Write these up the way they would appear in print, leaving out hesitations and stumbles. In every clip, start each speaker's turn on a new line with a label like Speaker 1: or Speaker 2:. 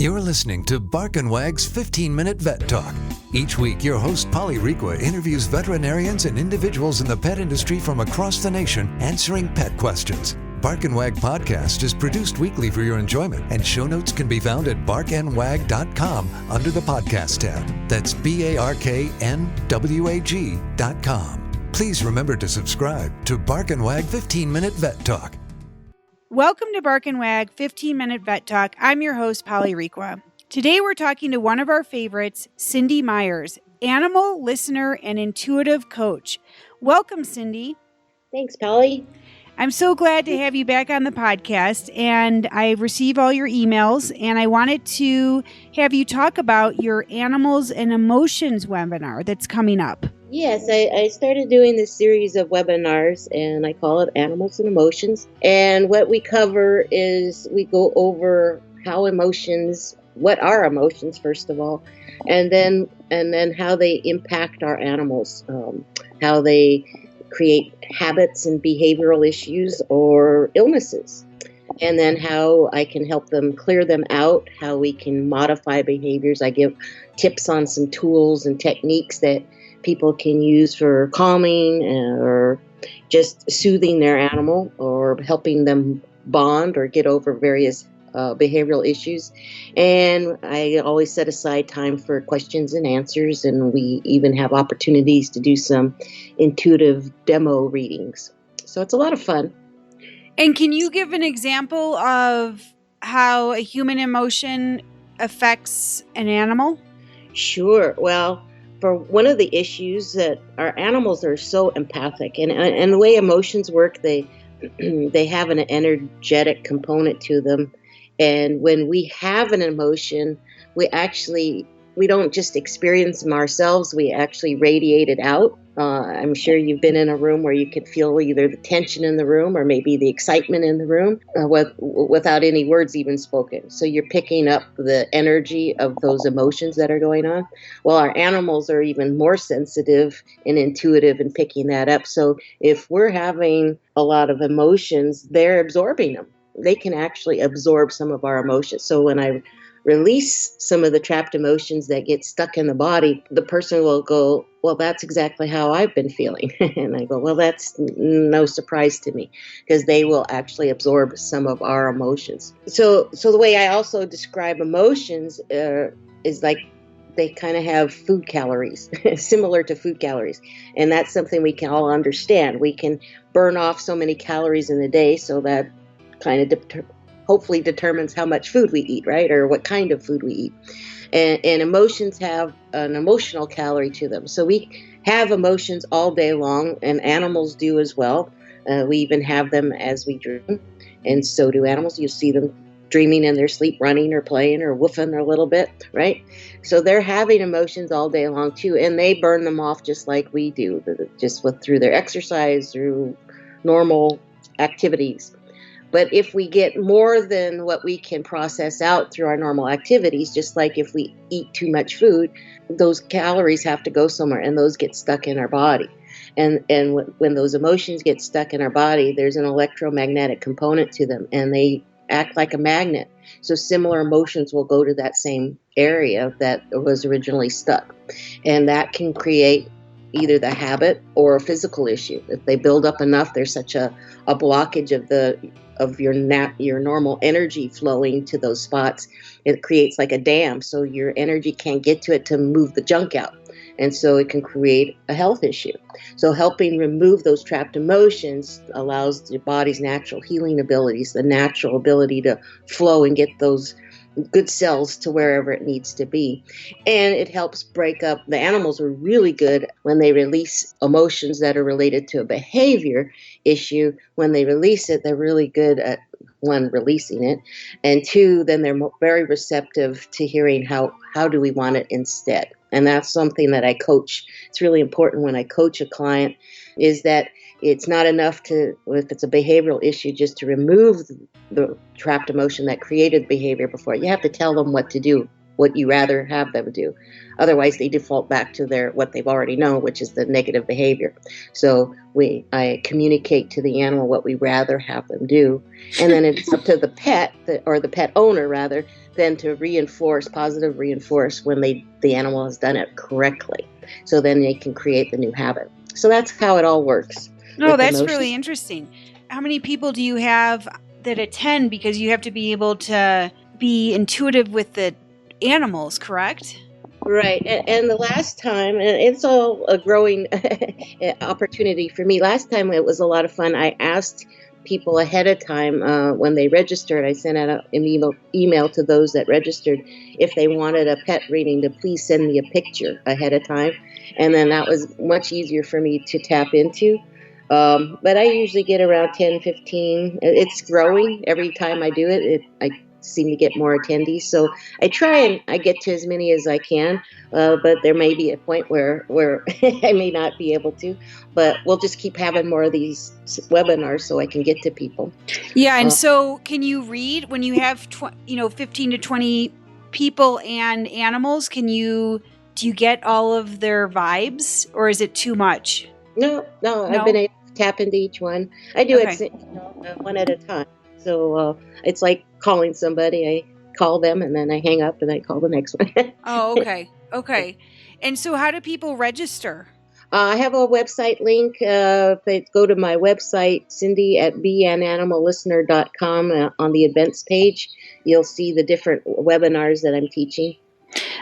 Speaker 1: You're listening to Bark and Wag's 15-Minute Vet Talk. Each week, your host, Polly Requa, interviews veterinarians and individuals in the pet industry from across the nation answering pet questions. Bark and Wag podcast is produced weekly for your enjoyment, and show notes can be found at barkandwag.com under the podcast tab. That's BARKNWAG.com. Please remember to subscribe to Bark and Wag 15-Minute Vet Talk.
Speaker 2: Welcome to Bark and Wag 15-Minute Vet Talk. I'm your host, Polly Requa. Today we're talking to one of our favorites, Cindy Myers, animal listener and intuitive coach. Welcome, Cindy.
Speaker 3: Thanks, Polly.
Speaker 2: I'm so glad to have you back on the podcast, and I receive all your emails, and I wanted to have you talk about your Animals and Emotions webinar that's coming up.
Speaker 3: Yes, I started doing this series of webinars, and I call it Animals and Emotions. And what we cover is we go over what are emotions, first of all, and then how they impact our animals, how they create habits and behavioral issues or illnesses, and then how I can help them clear them out, how we can modify behaviors. I give tips on some tools and techniques that people can use for calming or just soothing their animal or helping them bond or get over various behavioral issues. And I always set aside time for questions and answers, and we even have opportunities to do some intuitive demo readings. So it's a lot of fun.
Speaker 2: And can you give an example of how a human emotion affects an animal?
Speaker 3: Sure. Well, for one of the issues that our animals are so empathic, and the way emotions work, they have an energetic component to them. And when we have an emotion, we don't just experience them ourselves, we actually radiate it out. I'm sure you've been in a room where you could feel either the tension in the room or maybe the excitement in the room without any words even spoken. So you're picking up the energy of those emotions that are going on. Well, our animals are even more sensitive and intuitive in picking that up. So if we're having a lot of emotions, they're absorbing them. They can actually absorb some of our emotions. So when I release some of the trapped emotions that get stuck in the body, the person will go, well, that's exactly how I've been feeling. And I go, well, that's no surprise to me, because they will actually absorb some of our emotions. So the way I also describe emotions is like they kind of have food calories, similar to food calories. And that's something we can all understand. We can burn off so many calories in a day, so that kind of hopefully determines how much food we eat, right? Or what kind of food we eat. And emotions have an emotional calorie to them. So we have emotions all day long, and animals do as well. We even have them as we dream, and so do animals. You see them dreaming in their sleep, running or playing or woofing a little bit, right? So they're having emotions all day long too, and they burn them off just like we do, through their exercise, through normal activities. But if we get more than what we can process out through our normal activities, just like if we eat too much food, those calories have to go somewhere, and those get stuck in our body. And when those emotions get stuck in our body, there's an electromagnetic component to them, and they act like a magnet. So similar emotions will go to that same area that was originally stuck. And that can create either the habit or a physical issue. If they build up enough, there's such a blockage of your normal energy flowing to those spots. It creates like a dam, so your energy can't get to it to move the junk out. And so it can create a health issue. So helping remove those trapped emotions allows the body's natural healing abilities, the natural ability to flow and get those good cells to wherever it needs to be. And it helps break up. The animals are really good when they release emotions that are related to a behavior issue. When they release it, they're really good at, one, releasing it, and two, then they're very receptive to hearing how do we want it instead. And that's something that I coach. It's really important when I coach a client, is that it's not enough to, if it's a behavioral issue, just to remove the trapped emotion that created behavior before. You have to tell them what to do what you rather have them do. Otherwise, they default back to what they've already known, which is the negative behavior. So I communicate to the animal what we rather have them do, and then it's up to the pet, or the pet owner rather, then to positive reinforce when the animal has done it correctly. So then they can create the new habit. So that's how it all works.
Speaker 2: No, that's really interesting. How many people do you have that attend? Because you have to be able to be intuitive with the animals, correct?
Speaker 3: Right. And the last time, and it's all a growing opportunity for me. Last time it was a lot of fun. I asked people ahead of time when they registered. I sent out an email to those that registered if they wanted a pet reading to please send me a picture ahead of time. And then that was much easier for me to tap into. But I usually get around 10, 15. It's growing every time I do it. I seem to get more attendees. So I try and I get to as many as I can. But there may be a point where I may not be able to. But we'll just keep having more of these webinars so I can get to people.
Speaker 2: Yeah. And so can you read when you have 15 to 20 people and animals? Do you get all of their vibes, or is it too much?
Speaker 3: No. I've been able to tap into each one. I do it one at a time. So it's like calling somebody. I call them and then I hang up and I call the next one.
Speaker 2: Oh, okay. Okay. And so how do people register?
Speaker 3: I have a website link. If they go to my website, Cindy at beananimallistener.com, on the events page, you'll see the different webinars that I'm teaching.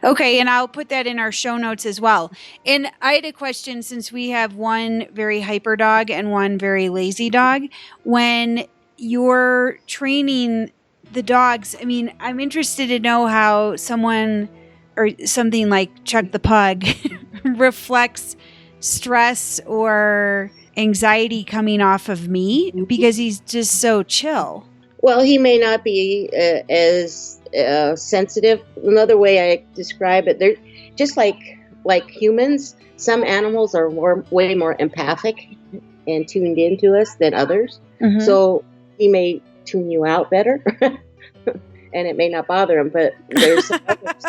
Speaker 2: Okay, and I'll put that in our show notes as well. And I had a question, since we have one very hyper dog and one very lazy dog. When you're training the dogs, I mean, I'm interested to know how someone or something like Chuck the Pug reflects stress or anxiety coming off of me, because he's just so chill.
Speaker 3: Well, he may not be as sensitive. Another way I describe it, they're just like humans. Some animals are way more empathic and tuned into us than others. Mm-hmm. So he may tune you out better, and it may not bother him. But there's some others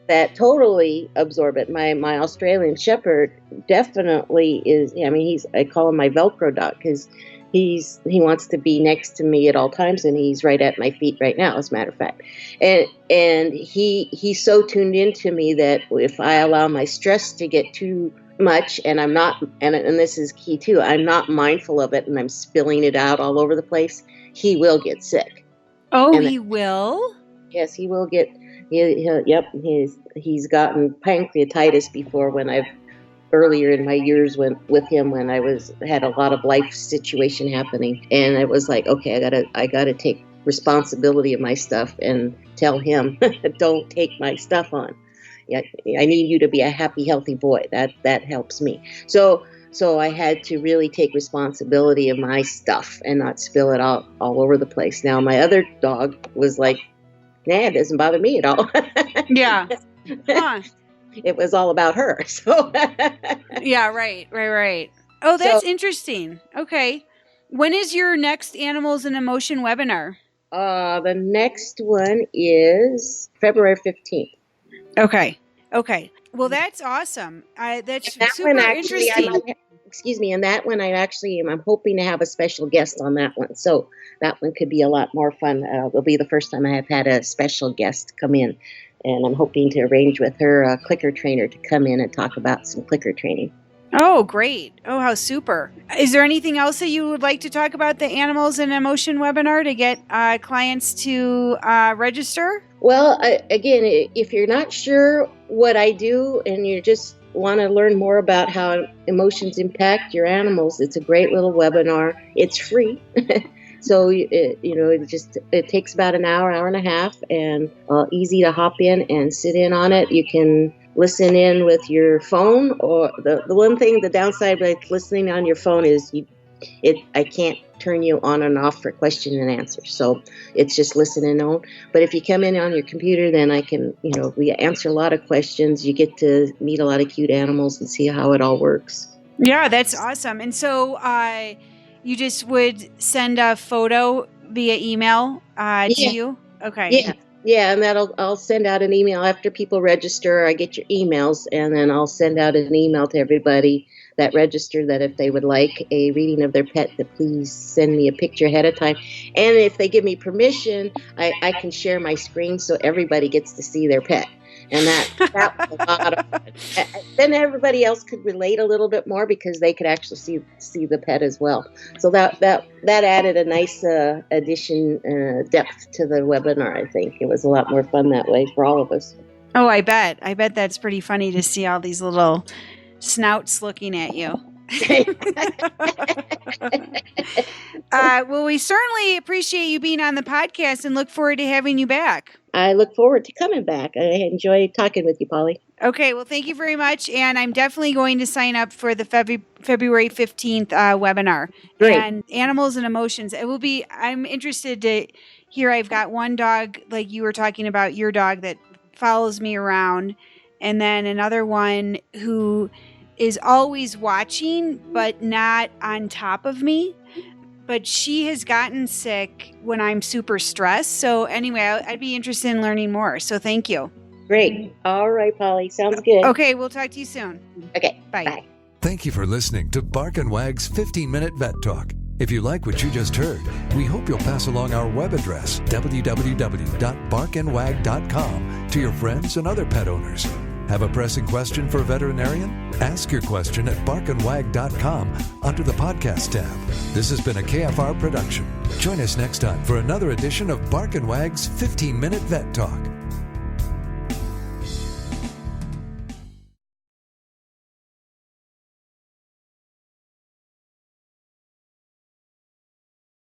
Speaker 3: that totally absorb it. My Australian Shepherd definitely is. I mean, I call him my Velcro dog because he wants to be next to me at all times, and he's right at my feet right now, as a matter of fact. And he's so tuned into me that if I allow my stress to get too much, and I'm not, and this is key too, I'm not mindful of it, and I'm spilling it out all over the place, he will get sick.
Speaker 2: Oh, he will?
Speaker 3: Yes, he will get. Yep, he's gotten pancreatitis before earlier in my years with him when I had a lot of life situation happening, and it was like, okay, I gotta take responsibility of my stuff and tell him, don't take my stuff on. Yeah, I need you to be a happy, healthy boy. That helps me. So I had to really take responsibility of my stuff and not spill it all over the place. Now my other dog was like, nah, it doesn't bother me at all.
Speaker 2: Yeah. Huh.
Speaker 3: It was all about her. So
Speaker 2: yeah, right. Oh, that's interesting. Okay. When is your next Animals and Emotion webinar?
Speaker 3: The next one is February 15th.
Speaker 2: Okay. Well, that's awesome. That's super interesting.
Speaker 3: Excuse me. And that one I'm hoping to have a special guest on that one. So that one could be a lot more fun. It'll be the first time I have had a special guest come in. And I'm hoping to arrange with her a clicker trainer to come in and talk about some clicker training.
Speaker 2: Oh, great. Oh, how super. Is there anything else that you would like to talk about the Animals and Emotion webinar to get clients to register?
Speaker 3: Well, again, if you're not sure what I do and you just want to learn more about how emotions impact your animals, it's a great little webinar. It's free. So, it takes about an hour and a half, and easy to hop in and sit in on it. You can listen in with your phone, or the one thing, the downside with listening on your phone is I can't turn you on and off for question and answer. So it's just listening on. But if you come in on your computer, then I can, we answer a lot of questions. You get to meet a lot of cute animals and see how it all works.
Speaker 2: Yeah, that's awesome. And so you just would send a photo via email to you? Okay.
Speaker 3: Yeah. Yeah, and I'll send out an email after people register. I get your emails, and then I'll send out an email to everybody that registered that if they would like a reading of their pet, to please send me a picture ahead of time. And if they give me permission, I can share my screen so everybody gets to see their pet. And that was a lot of fun. Then everybody else could relate a little bit more because they could actually see the pet as well. So that added a nice addition, depth to the webinar. I think it was a lot more fun that way for all of us.
Speaker 2: Oh, I bet that's pretty funny to see all these little snouts looking at you. Well, we certainly appreciate you being on the podcast and look forward to having you back.
Speaker 3: I look forward to coming back. I enjoy talking with you, Polly.
Speaker 2: Okay, well, thank you very much. And I'm definitely going to sign up for the February 15th webinar.
Speaker 3: Great.
Speaker 2: And Animals and Emotions. I'm interested to hear, I've got one dog, like you were talking about, your dog that follows me around. And then another one who is always watching, but not on top of me. But she has gotten sick when I'm super stressed. So anyway, I'd be interested in learning more. So thank you.
Speaker 3: Great. All right, Polly. Sounds good.
Speaker 2: Okay, we'll talk to you soon.
Speaker 3: Okay.
Speaker 2: Bye.
Speaker 1: Thank you for listening to Bark and Wag's 15-Minute Vet Talk. If you like what you just heard, we hope you'll pass along our web address, www.barkandwag.com, to your friends and other pet owners. Have a pressing question for a veterinarian? Ask your question at barkandwag.com under the podcast tab. This has been a KFR production. Join us next time for another edition of Bark and Wag's 15-Minute Vet Talk.